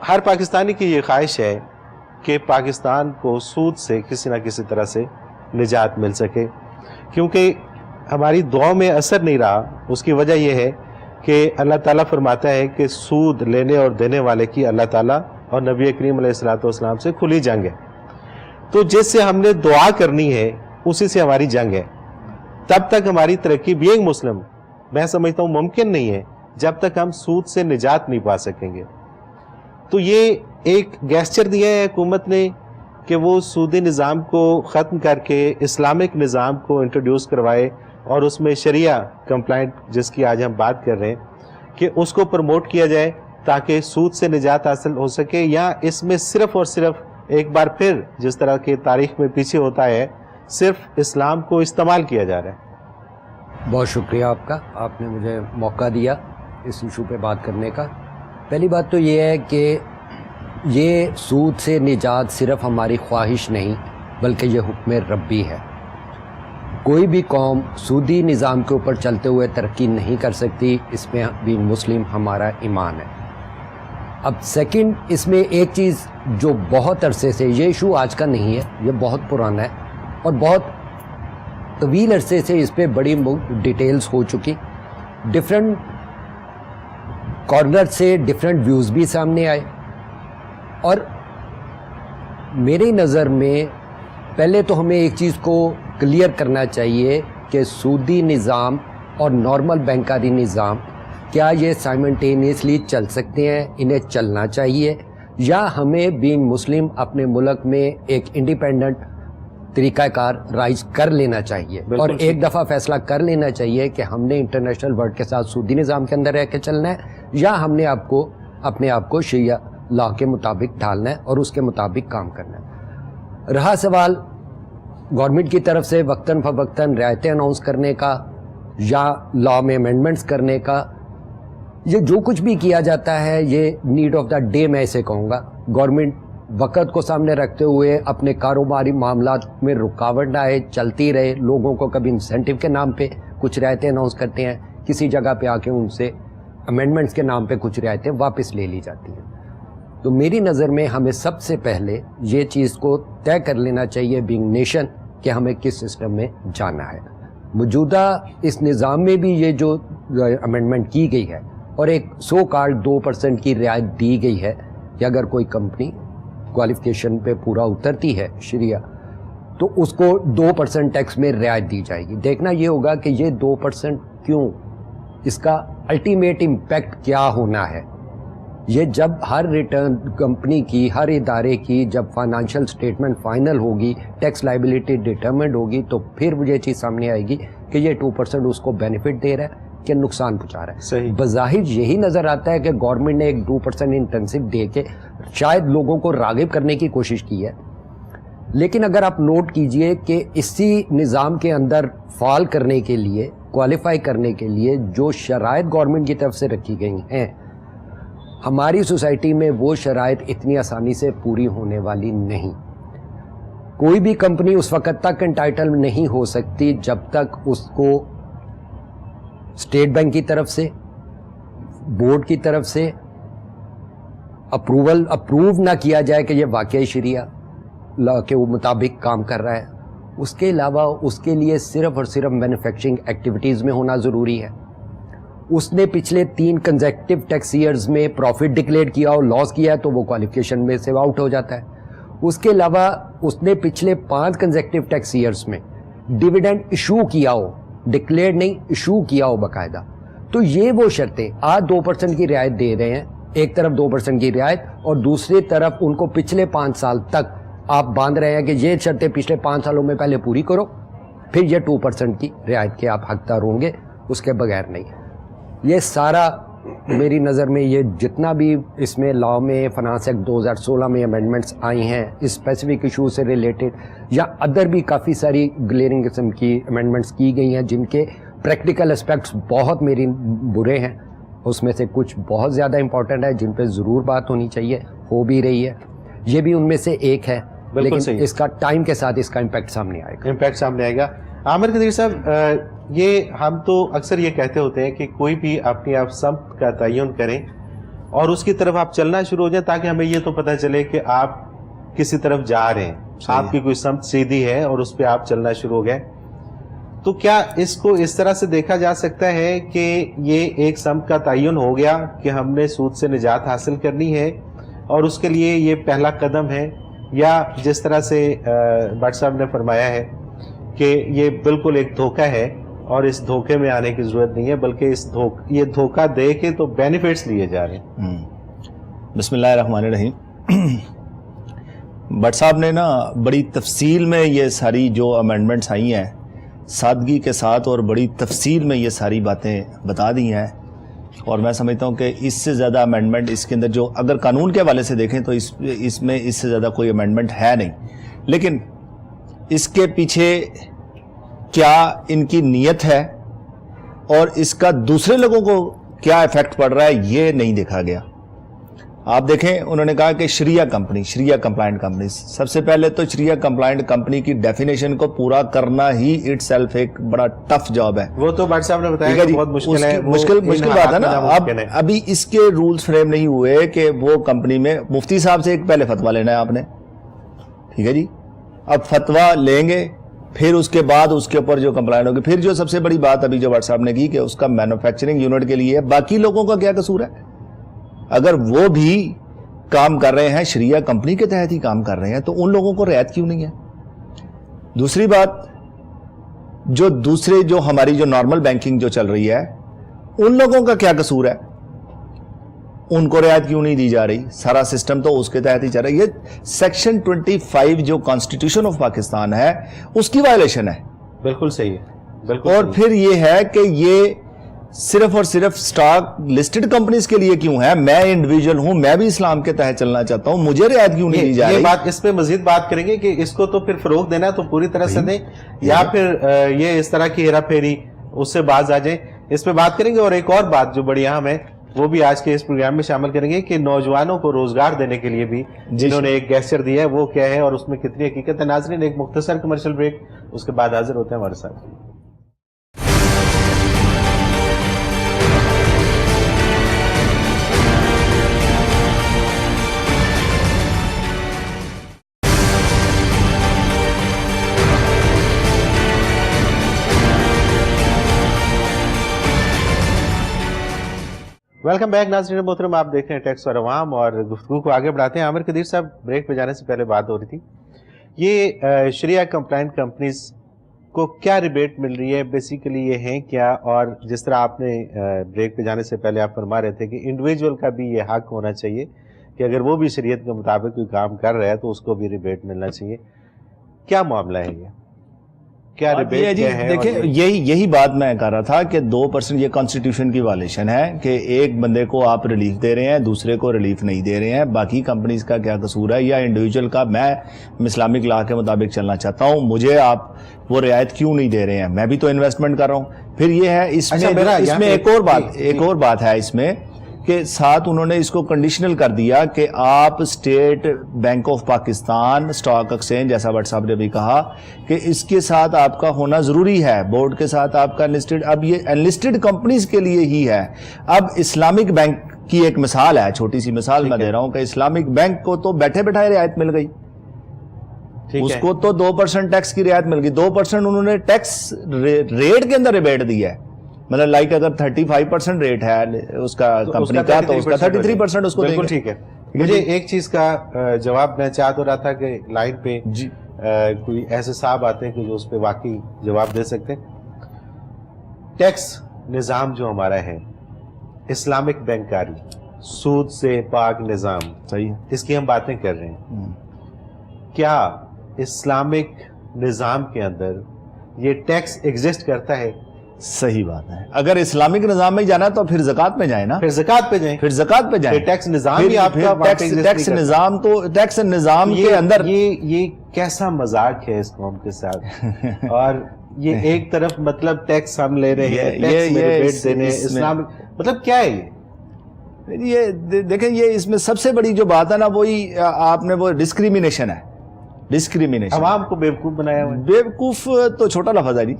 ہر پاکستانی کی یہ خواہش ہے کہ پاکستان کو سود سے کسی نہ کسی طرح سے نجات مل سکے، کیونکہ ہماری دعاؤں میں اثر نہیں رہا. اس کی وجہ یہ ہے کہ اللہ تعالیٰ فرماتا ہے کہ سود لینے اور دینے والے کی اللہ تعالیٰ اور نبی کریم علیہ السلام سے کھلی جنگ ہے. تو جس سے ہم نے دعا کرنی ہے اسی سے ہماری جنگ ہے. تب تک ہماری ترقی بینگ مسلم میں سمجھتا ہوں ممکن نہیں ہے جب تک ہم سود سے نجات نہیں پا سکیں گے. تو یہ ایک گیسچر دیا ہے حکومت نے کہ وہ سودی نظام کو ختم کر کے اسلامک نظام کو انٹروڈیوس کروائے، اور اس میں شریعہ کمپلائنٹ جس کی آج ہم بات کر رہے ہیں کہ اس کو پروموٹ کیا جائے تاکہ سود سے نجات حاصل ہو سکے، یا اس میں صرف اور صرف ایک بار پھر جس طرح کے تاریخ میں پیچھے ہوتا ہے صرف اسلام کو استعمال کیا جا رہا ہے. بہت شکریہ آپ کا، آپ نے مجھے موقع دیا اس ایشو پہ بات کرنے کا. پہلی بات تو یہ ہے کہ یہ سود سے نجات صرف ہماری خواہش نہیں بلکہ یہ حکم ربی ہے. کوئی بھی قوم سودی نظام کے اوپر چلتے ہوئے ترقی نہیں کر سکتی، اس میں بھی مسلم ہمارا ایمان ہے. اب سیکنڈ، اس میں ایک چیز جو بہت عرصے سے، یہ ایشو آج کا نہیں ہے، یہ بہت پرانا ہے اور بہت طویل عرصے سے اس پہ بڑی ڈیٹیلز ہو چکی، ڈفرینٹ کارنر سے ڈفرینٹ ویوز بھی سامنے آئے. اور میری نظر میں پہلے تو ہمیں ایک چیز کو کلیئر کرنا چاہیے کہ سودی نظام اور نارمل بینکاری نظام کیا یہ سائمنٹینیسلی چل سکتے ہیں، انہیں چلنا چاہیے، یا ہمیں بینگ مسلم اپنے ملک میں ایک انڈیپینڈنٹ طریقہ کار رائج کر لینا چاہیے اور ایک دفعہ فیصلہ کر لینا چاہیے کہ ہم نے انٹرنیشنل ورلڈ کے ساتھ سودی نظام کے اندر رہ کے چلنا ہے، یا ہم نے اپنے آپ کو شریعہ لا کے مطابق ڈھالنا ہے اور اس کے مطابق کام کرنا ہے. رہا سوال گورنمنٹ کی طرف سے وقتاً فوقتاً رعایتیں اناؤنس کرنے کا یا لا میں امینڈمنٹس کرنے کا، یہ جو کچھ بھی کیا جاتا ہے یہ نیڈ آف دا ڈے میں اسے کہوں گا. گورنمنٹ وقت کو سامنے رکھتے ہوئے اپنے کاروباری معاملات میں رکاوٹ نہ آئے، چلتی رہے. لوگوں کو کبھی انسینٹیو کے نام پہ کچھ رعایتیں اناؤنس کرتے ہیں، کسی جگہ پہ آ کے ان سے امینڈمنٹس کے نام پہ کچھ رعایتیں واپس لے لی جاتی ہیں. تو میری نظر میں ہمیں سب سے پہلے یہ چیز کو طے کر لینا چاہیے بینگ نیشن کہ ہمیں کس سسٹم میں جانا ہے. موجودہ اس نظام میں بھی یہ جو امینڈمنٹ کی گئی ہے اور ایک سو کارڈ 2% کی رعایت دی گئی ہے کہ اگر کوئی کمپنی کوالیفیکیشن پہ پورا اترتی ہے شریعہ تو اس کو 2% ٹیکس میں رعایت دی جائے گی. دیکھنا یہ ہوگا کہ یہ 2% کیوں، اس کا الٹیمیٹ امپیکٹ کیا ہونا ہے. یہ جب ہر ریٹرن کمپنی کی، ہر ادارے کی جب فائنانشیل سٹیٹمنٹ فائنل ہوگی، ٹیکس لائبلٹی ڈٹرمنڈ ہوگی، تو پھر یہ چیز سامنے آئے گی کہ یہ 2% اس کو بینیفٹ دے رہا ہے کہ نقصان پہنچا رہا ہے. صحیح. بظاہر یہی نظر آتا ہے کہ گورنمنٹ نے ایک 2% انٹینسو دے کے شاید لوگوں کو راغب کرنے کی کوشش کی ہے. لیکن اگر آپ نوٹ کیجئے کہ اسی نظام کے اندر فال کرنے کے لیے، کوالیفائی کرنے کے لیے جو شرائط گورنمنٹ کی طرف سے رکھی گئی ہیں، ہماری سوسائٹی میں وہ شرائط اتنی آسانی سے پوری ہونے والی نہیں. کوئی بھی کمپنی اس وقت تک انٹائٹل نہیں ہو سکتی جب تک اس کو اسٹیٹ بینک کی طرف سے، بورڈ کی طرف سے اپروو نہ کیا جائے کہ یہ واقعی شریعہ لا کے مطابق کام کر رہا ہے. اس کے علاوہ اس کے لیے صرف اور صرف مینوفیکچرنگ ایکٹیویٹیز میں ہونا ضروری ہے. اس نے پچھلے 3 کنزیکٹیو ٹیکس ایئرز میں پروفٹ ڈکلیئر کیا اور لاس کیا ہے تو وہ کوالیفیکیشن میں سے آؤٹ ہو جاتا ہے. اس کے علاوہ اس نے پچھلے 5 کنزیکٹیو ٹیکس ایئرز میں ڈیویڈنڈ ایشو کیا ہو، ڈکلیئر نہیں، ایشو کیا ہو باقاعدہ، تو یہ وہ شرطیں آج 2% کی رعایت دے رہے ہیں. ایک طرف 2% کی رعایت اور دوسری طرف ان کو پچھلے 5 سال تک آپ باندھ رہے ہیں کہ یہ شرطیں پچھلے 5 سالوں میں پہلے پوری کرو، پھر یہ 2% کی رعایت کے آپ حقدار ہوں گے، اس کے بغیر نہیں. یہ سارا میری نظر میں یہ جتنا بھی اس میں لا میں فنانس ایکٹ 2016 میں امینڈمنٹس آئی ہیں اسپیسیفک ایشو سے ریلیٹڈ، یا ادر بھی کافی ساری گلیئرنگ قسم کی امینڈمنٹس کی گئی ہیں جن کے پریکٹیکل اسپیکٹس بہت میری برے ہیں. اس میں سے کچھ بہت زیادہ امپورٹنٹ ہے جن پہ ضرور بات ہونی چاہیے، ہو بھی رہی ہے. یہ بھی ان میں سے ایک ہے، لیکن اس کا ٹائم کے ساتھ اس کا امپیکٹ سامنے آئے گا. عامر قدیر صاحب، یہ ہم تو اکثر یہ کہتے ہوتے ہیں کہ کوئی بھی اپنی آپ سمت کا تعین کریں اور اس کی طرف آپ چلنا شروع ہو جائیں تاکہ ہمیں یہ تو پتہ چلے کہ آپ کسی طرف جا رہے ہیں, آپ کی کوئی سمت سیدھی ہے اور اس پہ آپ چلنا شروع ہو گئے. تو کیا اس کو اس طرح سے دیکھا جا سکتا ہے کہ یہ ایک سمت کا تعین ہو گیا کہ ہم نے سود سے نجات حاصل کرنی ہے اور اس کے لیے یہ پہلا قدم ہے, یا جس طرح سے بٹ صاحب نے فرمایا ہے کہ یہ بالکل ایک دھوکہ ہے اور اس دھوکے میں آنے کی ضرورت نہیں ہے, بلکہ یہ دھوکہ دے کے تو بینیفٹس لیے جا رہے ہیں. بسم اللہ الرحمن الرحیم. بٹ صاحب نے نا بڑی تفصیل میں یہ ساری جو امینڈمنٹس آئی ہیں سادگی کے ساتھ اور بڑی تفصیل میں یہ ساری باتیں بتا دی ہیں, اور میں سمجھتا ہوں کہ اس سے زیادہ امینڈمنٹ اس کے اندر جو اگر قانون کے حوالے سے دیکھیں تو اس میں اس سے زیادہ کوئی امینڈمنٹ ہے نہیں, لیکن اس کے پیچھے کیا ان کی نیت ہے اور اس کا دوسرے لوگوں کو کیا ایفیکٹ پڑ رہا ہے یہ نہیں دیکھا گیا. آپ دیکھیں انہوں نے کہا کہ شریعہ کمپلائنٹ کمپنی, سب سے پہلے تو شریعہ کمپلائنٹ کمپنی کی ڈیفینیشن کو پورا کرنا ہی اٹ سیلف ایک بڑا ٹف جاب ہے. وہ تو بٹ صاحب نے بتایا کہ بہت مشکل ہے, مشکل بات ہے نا. ابھی اس کے رولز فریم نہیں ہوئے کہ وہ کمپنی میں مفتی صاحب سے ایک پہلے فتویٰ لینا ہے آپ نے, ٹھیک ہے جی, اب فتویٰ لیں گے پھر اس کے بعد اس کے اوپر جو کمپلائنٹ ہوگی, پھر جو سب سے بڑی بات ابھی جو بٹ صاحب نے کی کہ اس کا مینوفیکچرنگ یونٹ کے لیے, باقی لوگوں کا کیا قصور ہے؟ اگر وہ بھی کام کر رہے ہیں شریعہ کمپنی کے تحت ہی کام کر رہے ہیں تو ان لوگوں کو رعایت کیوں نہیں ہے؟ دوسری بات, جو ہماری جو نارمل بینکنگ جو چل رہی ہے ان لوگوں کا کیا قصور ہے؟ ان کو رعایت کیوں نہیں دی جا رہی؟ سارا سسٹم تو اس کے تحت ہی چل رہا ہے. یہ سیکشن 25 جو کانسٹیٹیوشن آف پاکستان ہے اس کی وائلیشن ہے. بالکل صحیح ہے, بالکل. اور پھر یہ ہے کہ یہ صرف اور صرف سٹاک لسٹڈ کمپنیز کے لیے کیوں ہے؟ میں انڈیویجول ہوں, میں بھی اسلام کے تحت چلنا چاہتا ہوں, مجھے رعایت کیوں نہیں دی جا رہی؟ یہ بات اس پہ مزید بات کریں گے کہ اس کو تو پھر فروغ دینا ہے تو پوری طرح سے دیں, یا پھر یہ اس طرح کی ہیرا پھیری اس سے باز آ جائیں, اس پہ بات کریں گے. اور ایک اور بات جو بڑی اہم ہے وہ بھی آج کے اس پروگرام میں شامل کریں گے کہ نوجوانوں کو روزگار دینے کے لیے بھی جنہوں نے ایک گیسچر دیا ہے وہ کیا ہے اور اس میں کتنی حقیقت ہے. ناظرین ایک مختصر کمرشل بریک, اس کے بعد حاضر ہوتے ہیں ہمارے ساتھ. ویلکم بیک ناظرین محترم, آپ دیکھ رہے ہیں ٹیکس اور عوام, اور گفتگو کو آگے بڑھاتے ہیں. عامر قدیر صاحب, بریک پہ جانے سے پہلے بات ہو رہی تھی, یہ شریعہ کمپلائنٹ کمپنیز کو کیا ریبیٹ مل رہی ہے, بیسیکلی یہ ہیں کیا؟ اور جس طرح آپ نے بریک پہ جانے سے پہلے آپ فرما رہے تھے کہ انڈیویجول کا بھی یہ حق ہونا چاہیے کہ اگر وہ بھی شریعت کے مطابق کوئی کام کر رہا ہے تو اس کو بھی ریبیٹ ملنا چاہیے. کیا معاملہ ہے یہ, کیا ریبیٹ کیا ہے؟ دیکھیں یہی بات میں کر رہا تھا کہ 2% یہ کانسٹیٹیوشن کی وائلیشن ہے کہ ایک بندے کو آپ ریلیف دے رہے ہیں, دوسرے کو ریلیف نہیں دے رہے ہیں. باقی کمپنیز کا کیا قصور ہے؟ یا انڈیویجول کا, میں اسلامک لا کے مطابق چلنا چاہتا ہوں, مجھے آپ وہ رعایت کیوں نہیں دے رہے ہیں؟ میں بھی تو انویسٹمنٹ کر رہا ہوں. پھر یہ ہے اس میں ایک اور بات ہے اس میں کہ ساتھ انہوں نے اس کو کنڈیشنل کر دیا کہ آپ state bank of Pakistan stock exchange, جیسا بٹ صاحب نے بھی کہا کہ اس کے ساتھ آپ کا ہونا ضروری ہے, بورڈ کے ساتھ آپ کا انلسٹڈ. اب یہ انلسٹڈ کمپنیز کے لیے ہی ہے. اب اسلامک بینک کی ایک مثال ہے, چھوٹی سی مثال میں دے رہا ہوں کہ اسلامک بینک کو تو بیٹھے بیٹھائے رعایت مل گئی, اس کو تو 2% ٹیکس کی رعایت مل گئی. 2% انہوں نے ٹیکس ریٹ کے اندر ریبیٹ دیا ہے, مطلب لائک اگر 35% ریٹ ہے اس کا کمپنی کا تو اس کا 33% اس کو دیں گے. ٹھیک ہے. مجھے ایک چیز کا جواب میں چاہ تو رہا تھا کہ لائن پہ کوئی ایسے صاحب آتے ہیں کہ جو اس پہ واقعی جواب دے سکتے ہیں. ٹیکس نظام جو ہمارا ہے, اسلامک بینکاری, سود سے پاک نظام, صحیح ہے, اس کی ہم باتیں کر رہے ہیں. کیا اسلامک نظام کے اندر یہ ٹیکس ایگزسٹ کرتا ہے؟ صحیح بات ہے. اگر اسلامک نظام میں جانا تو پھر زکوٰۃ میں جائیں نا, پھر زکوٰۃ پہ جائیں, پھر زکوٰۃ پہ جائیں. ٹیکس نظام ہی آپ کا ٹیکس نظام تو ٹیکس نظام کے اندر یہ کیسا مذاق ہے اس قوم کے ساتھ. اور یہ ایک طرف مطلب ٹیکس ہم لے رہے ہیں, ٹیکس میں ریبیٹ دینے, اسلام مطلب کیا ہے یہ؟ دیکھیں یہ اس میں سب سے بڑی جو بات ہے نا وہی آپ نے وہ ڈسکریمنیشن ہے. ڈسکریمنیشن, عوام کو بیوقوف بنایا ہوا ہے. بیوقوف تو چھوٹا لفظ ہے جی,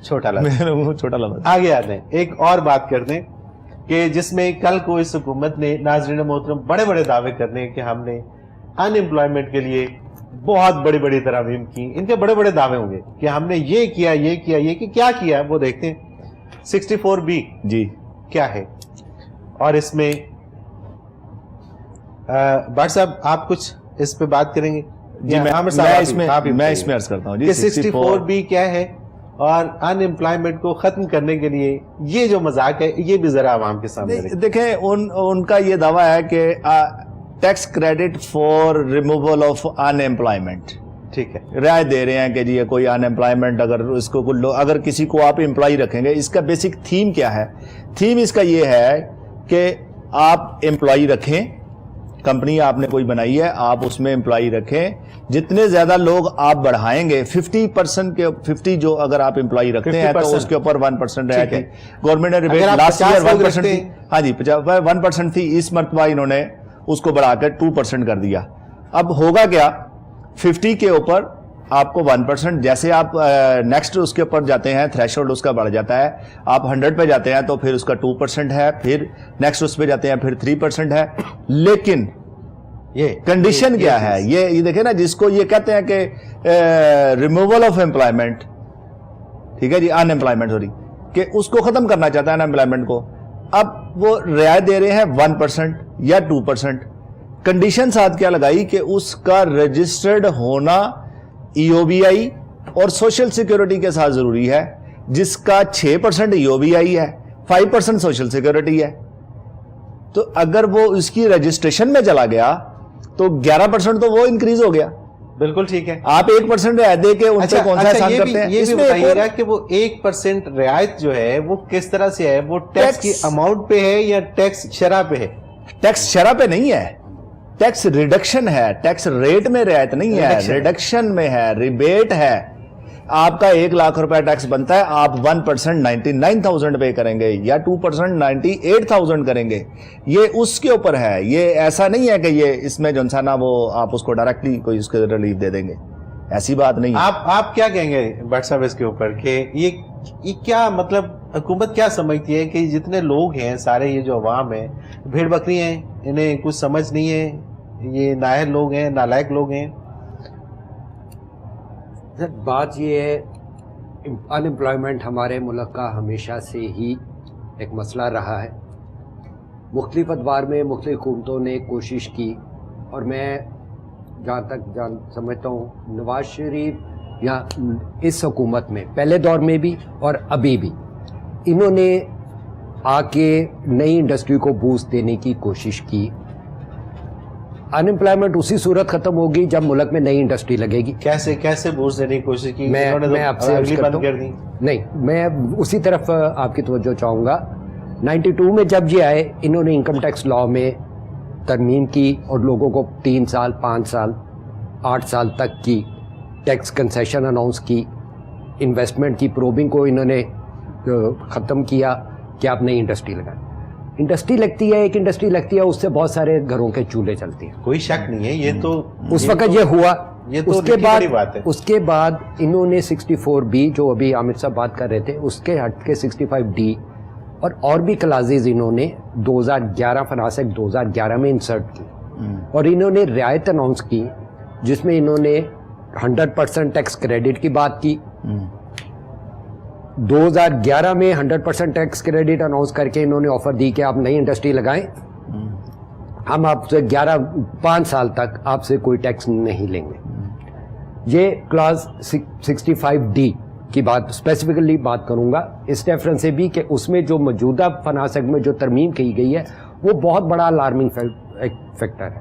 چھوٹا لفظ. چھوٹا لفظ. آگے آتے ہیں, ایک اور بات کرتے ہیں. کہ جس میں کل کو اس حکومت نے ناظرین محترم بڑے بڑے دعوے کرنے کہ ہم نے ان امپلائمنٹ کے لیے بہت بڑی بڑی ترامیم کی. ان کے بڑے بڑے دعوے ہوں گے کہ ہم نے یہ کیا یہ کیا یہ کیا کیا. وہ دیکھتے ہیں 64B جی کیا ہے. اور اس میں بٹ صاحب آپ کچھ اس پہ بات کریں گے؟ جی میں اس میں عرض کرتا ہوں کہ 64B کیا ہے اور ان امپلائمنٹ کو ختم کرنے کے لیے یہ جو مذاق ہے یہ بھی ذرا عوام کے سامنے دیکھیں. ان کا یہ دعویٰ ہے کہ tax credit for removal of unemployment, ٹھیک ہے, رعایت دے رہے ہیں کہ جی کوئی ان امپلائمنٹ اگر اس کو اگر کسی کو آپ امپلائی رکھیں گے. اس کا بیسک تھیم کیا ہے؟ تھیم اس کا یہ ہے کہ آپ امپلائی رکھیں, کمپنی آپ نے کوئی بنائی ہے, آپ اس میں امپلائی رکھیں, جتنے زیادہ لوگ آپ بڑھائیں گے 50% کے 50 جو اگر آپ امپلائی رکھتے ہیں تو اس کے اوپر 1% رہتی ہے. گورنمنٹ نے ریبیٹ لاسٹ ایئر 1% تھی, ہاں جی 1% تھی, اس مرتبہ انہوں نے اس کو بڑھا کر 2% کر دیا. اب ہوگا کیا, 50 کے اوپر آپ کو 1%, جیسے آپ نیکسٹ اس کے اوپر جاتے ہیں تھریش ہولڈ اس کا بڑھ جاتا ہے, آپ 100 پہ جاتے ہیں تو پھر اس کا 2% ہے, پھر نیکسٹ اس پہ جاتے ہیں پھر 3% ہے. لیکن یہ کنڈیشن کیا ہے, یہ دیکھیں نا, جس کو یہ کہتے ہیں کہ ریموول آف امپلائمنٹ, ٹھیک ہے جی, ان امپلائمنٹ سوری, کہ اس کو ختم کرنا چاہتا ہے ان امپلائمنٹ کو. اب وہ رعایت دے رہے ہیں 1% یا 2%. کنڈیشن ساتھ کیا لگائی کہ اس کا رجسٹرڈ ہونا EOBI اور سوشل سیکیورٹی کے ساتھ ضروری ہے, جس کا 6% EOBI ہے, 5% سوشل سیکیورٹی ہے. تو اگر وہ اس کی رجسٹریشن میں چلا گیا تو 11% تو وہ انکریز ہو گیا. بالکل ٹھیک ہے. آپ 1% رعایت دے کے ان سے کون سا احسان کرتے ہیں؟ یہ بھی بتائیے گا کہ وہ 1% رعایت جو ہے وہ کس طرح سے ہے, وہ ٹیکس کی اماؤنٹ پہ ہے یا ٹیکس شرح پہ ہے؟ ٹیکس شرح پہ نہیں ہے, ٹیکس ریڈکشن ہے, ٹیکس ریٹ میں رعایت نہیں ہے, ریڈکشن میں ہے, ریبیٹ ہے. آپ کا 1 لاکھ روپے ٹیکس بنتا ہے, آپ 1% 99,000 پے کریں گے یا 2% 98,000 کریں گے. یہ اس کے اوپر ہے, یہ ایسا نہیں ہے کہ یہ اس میں جو انسان وہ آپ اس کو ڈائریکٹلی کوئی اس کے ریلیف دے دیں گے, ایسی بات نہیں ہے. آپ کیا کہیں گے بٹ صاحب اس کے اوپر کہ یہ کیا مطلب حکومت کیا سمجھتی ہے کہ جتنے لوگ ہیں سارے یہ جو عوام ہیں بھیڑ بکری ہیں, انہیں کچھ سمجھ نہیں ہے, یہ نااہل لوگ ہیں, نالائق لوگ ہیں؟ بات یہ ہے, ان امپلائمنٹ ہمارے ملک کا ہمیشہ سے ہی ایک مسئلہ رہا ہے. مختلف ادوار میں مختلف حکومتوں نے کوشش کی, اور میں جہاں تک سمجھتا ہوں نواز شریف یا اس حکومت میں پہلے دور میں بھی اور ابھی بھی انہوں نے آ کے نئی انڈسٹری کو بوسٹ دینے کی کوشش کی. ان امپلائمنٹ اسی صورت ختم ہوگی جب ملک میں نئی انڈسٹری لگے گی. کیسے بوسٹ دینے کی کوشش کی؟ میں آپ سے بند کر دی. نہیں, میں اسی طرف آپ کی توجہ چاہوں گا. 92 میں جب یہ آئے, انہوں نے انکم ٹیکس لا میں ترمیم کی اور لوگوں کو 3 سال 5 سال 8 سال تک کی ٹیکس کنسیشن اناؤنس کی. انویسٹمنٹ کی پروبنگ کو انہوں نے ختم کیا کہ آپ نئی انڈسٹری لگائیں. انڈسٹری لگتی ہے, ایک انڈسٹری لگتی ہے, اس سے بہت سارے گھروں کے چولہے چلتے ہیں, کوئی شک نہیں ہے. یہ تو اس وقت یہ ہوا. اس کے بعد انہوں نے 64B جو ابھی عامر صاحب بات کر رہے تھے اس کے ہٹ کے 65D اور بھی کلازز انہوں نے 2011 فنانس ایکٹ 2011 میں انسرٹ کی, اور انہوں نے رعایت اناؤنس کی جس میں انہوں نے 100% ٹیکس کریڈٹ کی بات کی. 2011 میں 100% ٹیکس کریڈٹ اناؤنس کر کے انہوں نے آفر دی کہ آپ نئی انڈسٹری لگائیں, ہم آپ سے 5 سال تک آپ سے کوئی ٹیکس نہیں لیں گے. یہ کلاس 65D کی بات اسپیسیفکلی بات کروں گا اس ریفرنس سے بھی کہ اس میں جو موجودہ فنانس ایکٹ میں جو ترمیم کی گئی ہے وہ بہت بڑا الارمنگ فیکٹر ہے.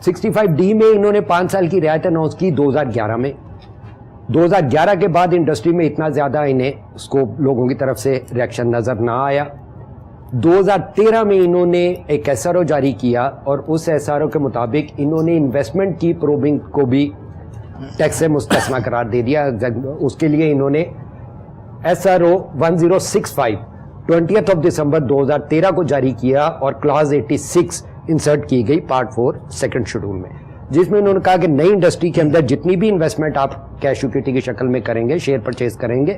65D میں انہوں نے 5 سال کی رعایت اناؤنس کی 2011 میں. 2011 کے بعد انڈسٹری میں اتنا زیادہ انہیں اسکوپ لوگوں کی طرف سے ریئیکشن نظر نہ آیا. 2013 میں انہوں نے ایک SRO جاری کیا, اور اس SRO کے مطابق انہوں نے انویسٹمنٹ کی پروبنگ کو بھی ٹیکس سے مستثنیٰ قرار دے دیا. اس کے لیے انہوں نے SRO 1065 20 دسمبر 2013 کو جاری کیا, اور کلاس 86 انسرٹ کی گئی پارٹ 4 سیکنڈ شیڈول میں, جس میں انہوں نے کہا کہ نئی انڈسٹری کے اندر جتنی بھی انویسٹمنٹ آپ کیش اکویٹی کی شکل میں کریں گے, شیئر پرچیز کریں گے,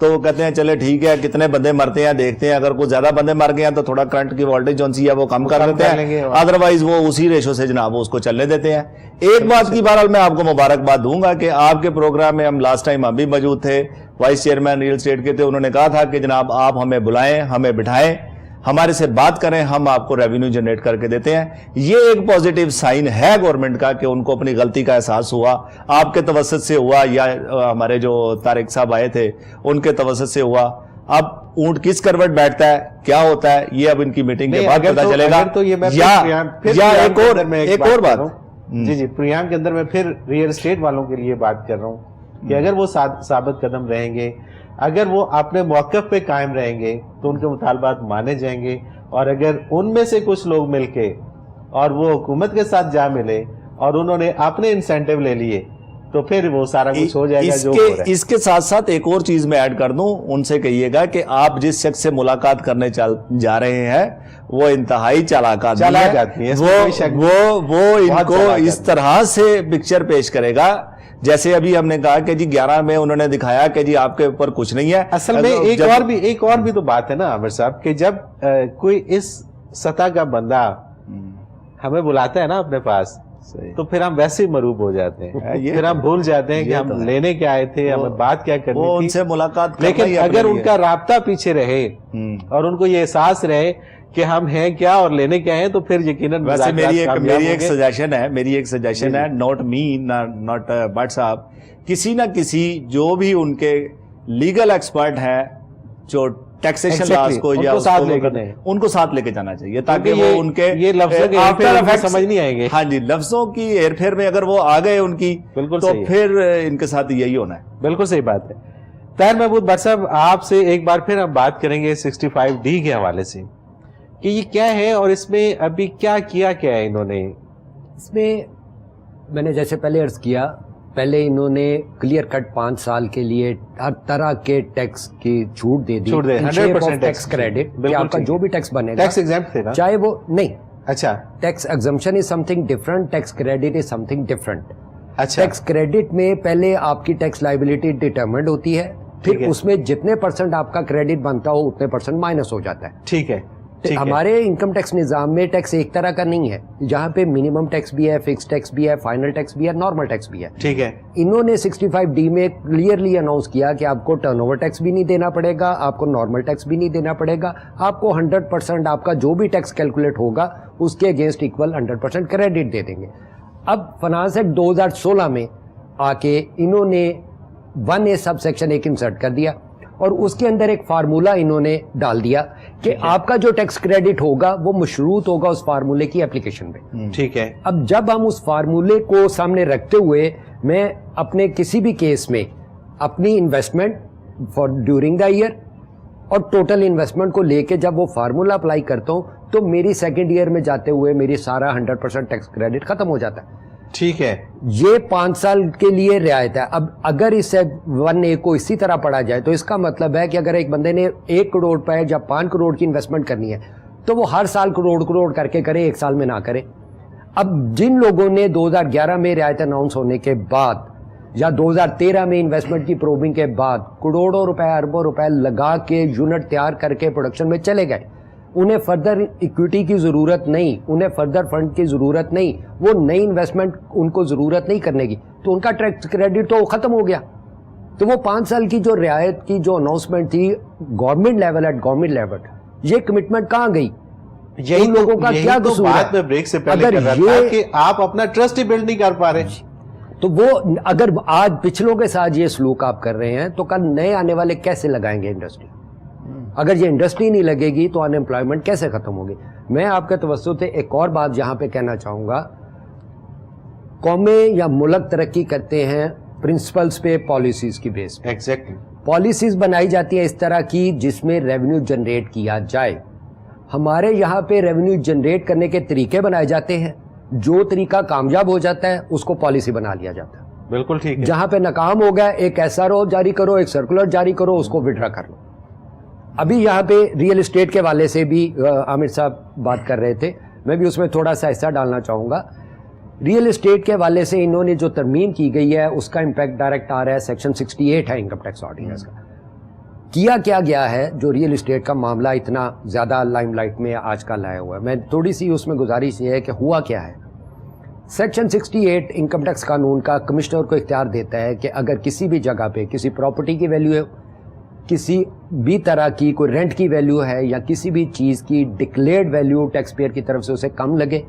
تو وہ کہتے ہیں چلے ٹھیک ہے کتنے بندے مرتے ہیں دیکھتے ہیں, اگر کوئی زیادہ بندے مر گئے ہیں تو تھوڑا کرنٹ کی وولٹیج جو سی ہے وہ کم کر دیتے ہیں, ادروائز وہ اسی ریشو سے جناب اس کو چلنے دیتے ہیں. ایک بات کی بہرحال میں آپ کو مبارکباد دوں گا کہ آپ کے پروگرام میں ہم لاسٹ ٹائم ہم بھی موجود تھے, وائس چیئرمین ریئل اسٹیٹ کے تھے, انہوں نے کہا تھا کہ جناب آپ ہمیں بلائیں, ہمیں بٹھائیں, ہمارے سے بات کریں, ہم آپ کو ریونیو جنریٹ کر کے دیتے ہیں. یہ ایک پازیٹیو سائن ہے گورنمنٹ کا کہ ان کو اپنی غلطی کا احساس ہوا, آپ کے توسط سے ہوا یا ہمارے جو طارق صاحب آئے تھے ان کے توسط سے ہوا. اب اونٹ کس کروٹ بیٹھتا ہے کیا ہوتا ہے یہ اب ان کی میٹنگ کے بعد پتا چلے گا. یا ایک اور بات, جی پریام کے اندر میں پھر ریئل اسٹیٹ والوں کے لیے بات کر رہا ہوں کہ اگر وہ ثابت قدم رہیں گے, اگر وہ اپنے موقف پہ قائم رہیں گے تو ان کے مطالبات مانے جائیں گے, اور اگر ان میں سے کچھ لوگ مل کے اور وہ حکومت کے ساتھ جا ملے اور انہوں نے اپنے انسینٹیو لے لیے تو پھر وہ سارا کچھ ہو جائے گا. جو اس کے ساتھ ساتھ ایک اور چیز میں ایڈ کر دوں, ان سے کہیے گا کہ آپ جس شخص سے ملاقات کرنے جا رہے ہیں وہ انتہائی چالاک آدمی ہے, وہ ان کو اس طرح سے پکچر پیش کرے گا جیسے ابھی ہم نے کہا کہ جی 11 میں انہوں نے دکھایا کہ جی آپ کے اوپر کچھ نہیں ہے. اصل میں ایک اور بھی تو بات ہے نا عامر صاحب کہ جب کوئی اس سطح کا بندہ ہمیں بلاتا ہے نا اپنے پاس تو پھر ہم ویسے ہی مروب ہو جاتے ہیں, پھر ہم بھول جاتے ہیں کہ ہم لینے کیا آئے تھے, ہمیں بات کیا کرنی تھی, ان سے ملاقات. لیکن اگر ان کا رابطہ پیچھے رہے اور ان کو یہ احساس رہے کہ ہم ہیں کیا اور لینے کیا ہیں تو پھر یقیناً. ویسے میری ایک سجیشن ہے, نوٹ می ناٹ بٹ صاحب, کسی نہ کسی جو بھی ان کے لیگل ایکسپرٹ ہیں جو ٹیکسیشن لاز کو یا ان کو ساتھ لے کے جانا چاہیے تاکہ وہ ان کے یہ لفظوں سمجھ نہیں آئیں گے. ہاں جی, لفظوں کی ہیر پھیر میں اگر وہ آ گئے ان کی تو پھر ان کے ساتھ یہی ہونا ہے. بالکل صحیح بات ہے. طاہر محمود بٹ صاحب آپ سے ایک بار پھر ہم بات کریں گے 65D کے حوالے سے کہ یہ کیا ہے اور اس میں ابھی کیا ہے انہوں نے. اس میں نے جیسے پہلے عرض کیا, پہلے انہوں نے کلیئر کٹ 5 سال کے لیے ہر طرح کے ٹیکس کی چھوٹ دے دی, 100% ٹیکس کریڈٹ, کہ آپ کا جو بھی ٹیکس بنے گا ٹیکس ایگزمپٹ تھے نا, چاہے وہ نہیں. اچھا, tax exemption is something different, tax credit is something different. اچھا, ٹیکس کریڈٹ میں پہلے آپ کی ٹیکس لائبلٹی ڈیٹرمنڈ ہوتی ہے, پھر اس میں جتنے % آپ کا کریڈٹ بنتا ہو اتنے % مائنس ہو جاتا ہے. ٹھیک ہے. ہمارے انکم ٹیکس نظام میں ٹیکس ایک طرح کا نہیں ہے, جہاں پہ منیمم ٹیکس بھی ہے, فکس ٹیکس بھی ہے, فائنل ٹیکس بھی ہے, نارمل ٹیکس بھی ہے. ٹھیک ہے. انہوں نے 65D میں کلیئرلی اناؤنس کیا کہ آپ کو ٹرن اوور ٹیکس بھی نہیں دینا پڑے گا, آپ کو نارمل ٹیکس بھی نہیں دینا پڑے گا, آپ کو 100% آپ کا جو بھی ٹیکس کیلکولیٹ ہوگا اس کے اگینسٹ ایکول 100% کریڈٹ دے دیں گے. اب فنانس ایکٹ 2016 میں آ کے انہوں نے 1A سب سیکشن 1 انسرٹ کر دیا اور اس کے اندر ایک فارمولہ انہوں نے ڈال دیا کہ آپ کا جو ٹیکس کریڈٹ ہوگا وہ مشروط ہوگا اس فارمولے کی اپلیکیشن پہ. ٹھیک ہے. اب جب ہم اس فارمولے کو سامنے رکھتے ہوئے میں اپنے کسی بھی کیس میں اپنی investment for during the year اور ٹوٹل انویسٹمنٹ کو لے کے جب وہ فارمولہ اپلائی کرتا ہوں تو میری سیکنڈ ایئر میں جاتے ہوئے میری سارا 100% ٹیکس کریڈٹ ختم ہو جاتا ہے. ٹھیک ہے. یہ 5 سال کے لیے رعایت ہے. اب اگر اسے 1A کو اسی طرح پڑھا جائے تو اس کا مطلب ہے کہ اگر ایک بندے نے 1 کروڑ پہ یا 5 کروڑ کی انویسٹمنٹ کرنی ہے تو وہ ہر سال کروڑ کر کے کرے, 1 سال میں نہ کرے. اب جن لوگوں نے 2011 میں رعایت اناؤنس ہونے کے بعد یا 2013 میں انویسٹمنٹ کی پروبنگ کے بعد کروڑوں روپے اربوں روپے لگا کے یونٹ تیار کر کے پروڈکشن میں چلے گئے, انہیں فردر ایکویٹی کی ضرورت نہیں, انہیں فردر فنڈ کی ضرورت نہیں, وہ نئی انویسٹمنٹ ان کو ضرورت نہیں کرنے کی, تو ان کا ٹیکس کریڈٹ تو ختم ہو گیا. تو وہ 5 سال کی جو رعایت کی جو اناؤنسمنٹ تھی government level at government level, یہ کمٹمنٹ کہاں گئی؟ یہی لوگوں کا کیا قصور ہے؟ بات میں بریک سے پہلے کر رہا تھا کہ آپ اپنا ٹرسٹ ہی بلڈ نہیں کر پا رہے. تو وہ اگر آج پچھلوں کے ساتھ یہ سلوک آپ کر رہے ہیں تو کل نئے آنے والے کیسے لگائیں گے انڈسٹری؟ اگر یہ انڈسٹری نہیں لگے گی تو ان امپلائمنٹ کیسے ختم ہوگی؟ میں آپ کے توسط سے ایک اور بات یہاں پہ کہنا چاہوں گا, قومیں یا ملک ترقی کرتے ہیں پرنسپلز پہ, پالیسیز کی بیس پہ. ایگزیکٹلی. پالیسیز بنائی جاتی ہیں اس طرح کی جس میں ریونیو جنریٹ کیا جائے. ہمارے یہاں پہ ریونیو جنریٹ کرنے کے طریقے بنائے جاتے ہیں, جو طریقہ کامیاب ہو جاتا ہے اس کو پالیسی بنا لیا جاتا ہے. بالکل ٹھیک ہے. جہاں پہ ناکام ہو گیا ایک SRO جاری کرو, ایک سرکولر جاری کرو, اس کو وڈرا کر لو. ابھی یہاں پہ ریئل اسٹیٹ کے والے سے بھی عامر صاحب بات کر رہے تھے, میں بھی اس میں تھوڑا سا حصہ ڈالنا چاہوں گا. ریئل اسٹیٹ کے حوالے سے انہوں نے جو ترمیم کی گئی ہے اس کا امپیکٹ ڈائریکٹ آ رہا ہے سیکشن 68 ہے انکم ٹیکس آرڈیننس کا. کیا گیا ہے جو ریئل اسٹیٹ کا معاملہ اتنا زیادہ لائم لائٹ میں آج کل آیا ہوا ہے؟ میں تھوڑی سی اس میں گزارش یہ ہے کہ ہوا کیا ہے. سیکشن 68 انکم ٹیکس قانون کا کمشنر کو اختیار دیتا ہے کہ اگر کسی بھی جگہ پہ کسی پراپرٹی کی ویلیو ہے, کسی بھی طرح کی کوئی رینٹ کی ویلیو ہے یا کسی بھی چیز کی ڈکلیئرڈ ویلیو ٹیکس پیئر کی طرف سے اسے کم لگے,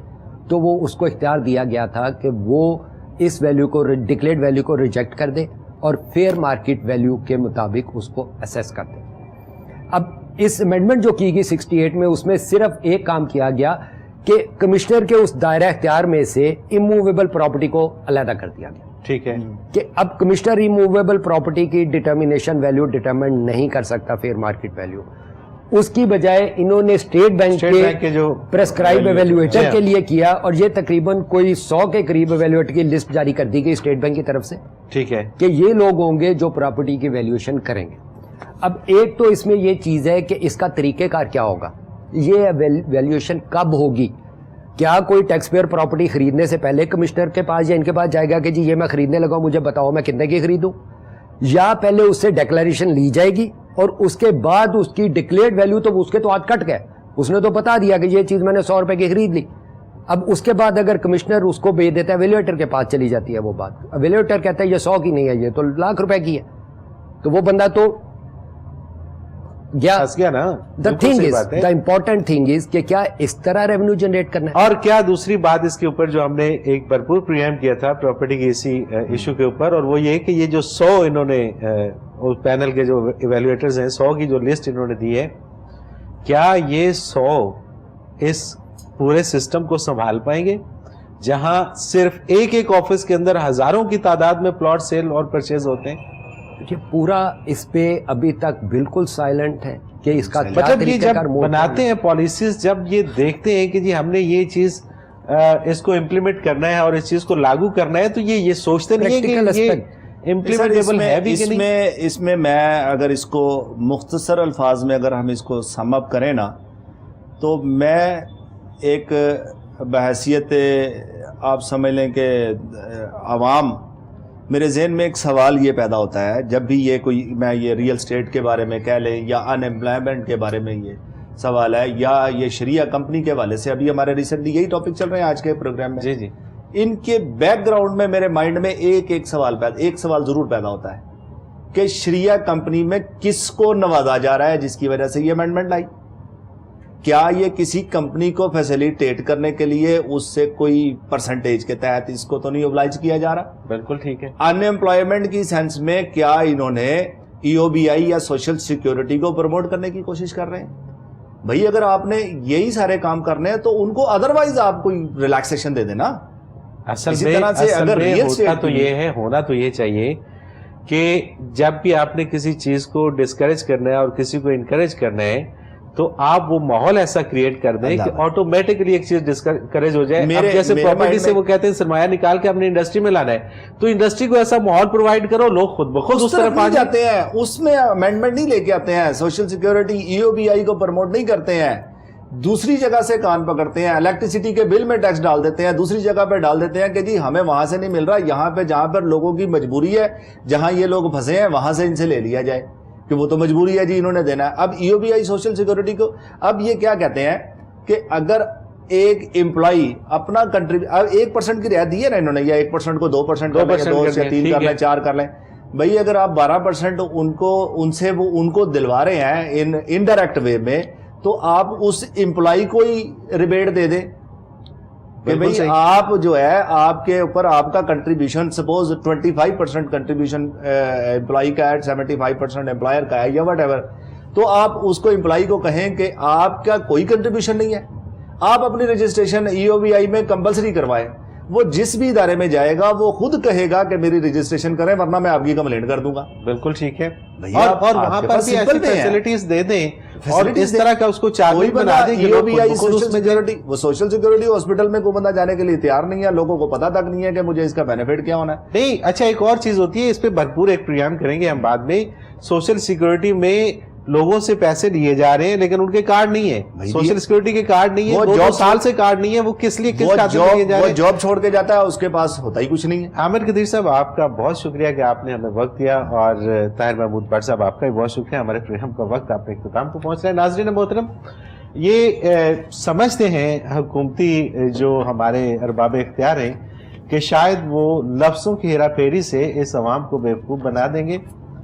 تو وہ اس کو اختیار دیا گیا تھا کہ وہ اس ویلیو کو ڈکلیئرڈ ویلیو کو ریجیکٹ کر دے اور فیئر مارکیٹ ویلیو کے مطابق اس کو اسیس کر دے. اب اس امینڈمنٹ جو کی گئی 68 میں, اس میں صرف ایک کام کیا گیا کہ کمشنر کے اس دائرہ اختیار میں سے اموویبل پراپرٹی کو علیحدہ کر دیا گیا. ٹھیک ہے کہ اب کمشنر اموویبل پراپرٹی کی ڈٹرمینیشن ویلیو ڈٹرمنٹ نہیں کر سکتا فیئر مارکیٹ ویلیو. اس کی بجائے انہوں نے اسٹیٹ بینک کے جو پریسکرائب ایویلویٹر کے لیے کیا, اور یہ تقریباً کوئی 100 کے قریب ایویلویٹر کی لسٹ جاری کر دی گئی اسٹیٹ بینک کی طرف سے. ٹھیک ہے کہ یہ لوگ ہوں گے جو پراپرٹی کی ویلیویشن کریں گے. اب ایک تو اس میں یہ چیز ہے کہ اس کا طریقہ کار کیا ہوگا, یہ ویلیویشن کب ہوگی. کیا کوئی ٹیکس پیئر پراپرٹی خریدنے سے پہلے کمشنر کے پاس یا ان کے پاس جائے گا کہ جی یہ میں خریدنے لگا ہوں, مجھے بتاؤ میں کتنے کی خریدوں, یا پہلے اس سے ڈیکلیریشن لی جائے گی اور اس کے بعد اس کی ڈکلیئرڈ ویلیو تو اس کے تو ہاتھ کٹ گئے, اس نے تو بتا دیا کہ یہ چیز میں نے 100 روپے کی خرید لی. اب اس کے بعد اگر کمشنر اس کو بھیج دیتا ہے ایویلویٹر کے پاس چلی جاتی ہے وہ بات, ایویلویٹر کہتا ہے یہ 100 کی نہیں ہے, یہ تو لاکھ روپے کی ہے, تو وہ بندہ تو گیا نا. The thing is, the important thing is کہ کیا اس طرح ریونیو جنریٹ کرنا ہے. اور کیا دوسری بات اس کے اوپر جو ہم نے ایک بھرپور پریام کیا تھا پراپرٹی کی اسی ایشو کے اوپر, اور وہ یہ کہ یہ جو 100 انہوں نے پینل کے جو ایویلویٹرز ہیں 100 کی جو لسٹ انہوں نے دی ہے, کیا یہ 100 اس پورے سسٹم کو سنبھال پائیں گے جہاں صرف ایک آفس کے اندر ہزاروں کی تعداد میں پلاٹ سیل اور پرچیز ہوتے ہیں؟ یہ پورا اس پہ ابھی تک بالکل سائلنٹ ہے کہ اس کا کیا مطلب یہ طریقہ جب بناتے ہیں پالیسیز, جب یہ دیکھتے ہیں کہ جی ہم نے یہ چیز اس کو امپلیمنٹ کرنا ہے اور اس چیز کو لاگو کرنا ہے, تو یہ سوچتے نہیں کہ یہ امپلیمنٹیبل ہے بھی کہ نہیں. اس میں میں اگر اس کو مختصر الفاظ میں اگر ہم اس کو سم اپ کریں نا, تو میں ایک بحیثیت آپ سمجھ لیں کہ عوام, میرے ذہن میں ایک سوال یہ پیدا ہوتا ہے جب بھی یہ کوئی, میں یہ ریئل اسٹیٹ کے بارے میں کہہ لیں یا ان ایمپلائمنٹ کے بارے میں یہ سوال ہے, یا یہ شریعہ کمپنی کے حوالے سے, ابھی ہمارے ریسنٹلی یہی ٹاپک چل رہے ہیں آج کے پروگرام میں. جی جی, ان کے بیک گراؤنڈ میں میرے مائنڈ میں ایک سوال ضرور پیدا ہوتا ہے کہ شریعہ کمپنی میں کس کو نوازا جا رہا ہے جس کی وجہ سے یہ امینڈمنٹ آئی. کیا یہ کسی کمپنی کو فیسیلیٹیٹ کرنے کے لیے اس سے کوئی پرسنٹیج کے تحت اس کو تو نہیں اوبلائج کیا جا رہا؟ بالکل ٹھیک ہے. ان ایمپلائمنٹ کی سینس میں کیا انہوں نے ای او بی آئی یا سوشل سیکیورٹی کو پروموٹ کرنے کی کوشش کر رہے ہیں؟ بھائی اگر آپ نے یہی سارے کام کرنے ہیں تو ان کو ادروائز آپ کوئی ریلیکسیشن دے دینا. اصل میں ہوتا تو یہ ہے, ہونا تو یہ چاہیے کہ جب بھی آپ نے کسی چیز کو ڈسکریج کرنا ہے اور کسی کو انکریج کرنا ہے, تو آپ وہ ماحول ایسا کریٹ کر دیں کہ آٹومیٹکلی ایک چیز ڈسکریج ہو جائے. اب جیسے پراپرٹی سے وہ کہتے ہیں سرمایہ نکال کے اپنی انڈسٹری میں لانا ہے, تو انڈسٹری کو ایسا ماحول پرووائڈ کرو, لوگ خود بخود اس طرف آ جاتے ہیں. اس میں امینڈمنٹ نہیں لے کے آتے ہیں, سوشل سیکیورٹی ای او بی آئی کو پروموٹ نہیں کرتے ہیں, دوسری جگہ سے کان پکڑتے ہیں, الیکٹریسٹی کے بل میں ٹیکس ڈال دیتے ہیں, دوسری جگہ پہ ڈال دیتے ہیں کہ جی ہمیں وہاں سے نہیں مل رہا, یہاں پہ جہاں پر لوگوں کی مجبوری ہے, جہاں یہ لوگ پھنسے ہیں وہاں سے ان سے لے لیا جائے کہ وہ تو مجبوری ہے جی انہوں نے دینا ہے. اب E O B I social security کو اب یہ کیا کہتے ہیں کہ اگر ایک امپلائی اپنا اب 1% کی رعایت دی ہے نا انہوں نے, یا 1% کو 2% کر لیں, 2 سے 3 کر لیں, 4 کر لیں. بھائی اگر آپ 12% ان سے وہ ان کو دلوا رہے ہیں انڈائریکٹ وے میں, تو آپ اس امپلائی کو ہی ریبیٹ دے دیں کہ بھئی آپ جو ہے آپ کے اوپر آپ کا کنٹریبیوشن سپوز 25% کنٹریبیوشن امپلائی کا ہے, 75% امپلائر کا ہے یا وٹ ایور, تو آپ اس کو امپلائی کو کہیں کہ آپ کا کوئی کنٹریبیوشن نہیں ہے, آپ اپنی رجسٹریشن ای او بی آئی میں کمپلسری کروائیں. وہ جس بھی ادارے میں جائے گا وہ خود کہے گا کہ میری رجسٹریشن کریں ورنہ میں آپ کی کمپلینٹ کر دوں گا. بالکل ٹھیک ہے, اور وہاں پر بھی ایسی فیسلٹیز دے دیں اور اس طرح کا اس کو چارج بنا دیں کہ وہ سوشل سیکورٹی ہاسپٹل میں کوئی بندہ جانے کے لیے تیار نہیں ہے, لوگوں کو پتہ تک نہیں ہے کہ مجھے اس کا بینیفٹ کیا ہونا ہے. نہیں, اچھا ایک اور چیز ہوتی ہے, اس پہ بھرپور ایک پروگرام کریں گے ہم بعد میں. سوشل سیکورٹی میں لوگوں سے پیسے لیے جا رہے ہیں لیکن ان کے کارڈ نہیں ہے, سوشل سیکورٹی کے کارڈ نہیں ہے, وہ 2 سال سے کارڈ نہیں ہے, وہ کس لیے کس خاطر لیے جا رہے ہیں؟ جاب چھوڑ کے جاتا ہے, اس کے پاس ہوتا ہی کچھ نہیں ہے. عامر قدیر صاحب آپ کا بہت شکریہ کہ آپ نے ہمیں وقت دیا, اور طاہر محمود بٹ صاحب آپ کا بھی بہت شکریہ, ہمارے پروگرام کا وقت آپ نے اختتام کو پہنچ رہا ہے. ناظرین محترم, یہ سمجھتے ہیں حکومتی جو ہمارے ارباب اختیار ہیں کہ شاید وہ لفظوں کی ہیرا پھیری سے اس عوام کو بیوقوف بنا دیں گے,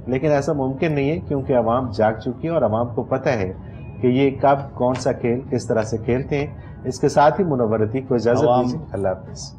لیکن ایسا ممکن نہیں ہے کیونکہ عوام جاگ چکی ہے اور عوام کو پتہ ہے کہ یہ کب کون سا کھیل کس طرح سے کھیلتے ہیں. اس کے ساتھ ہی منور عتیق کو اجازت دیجیے. اللہ حافظ.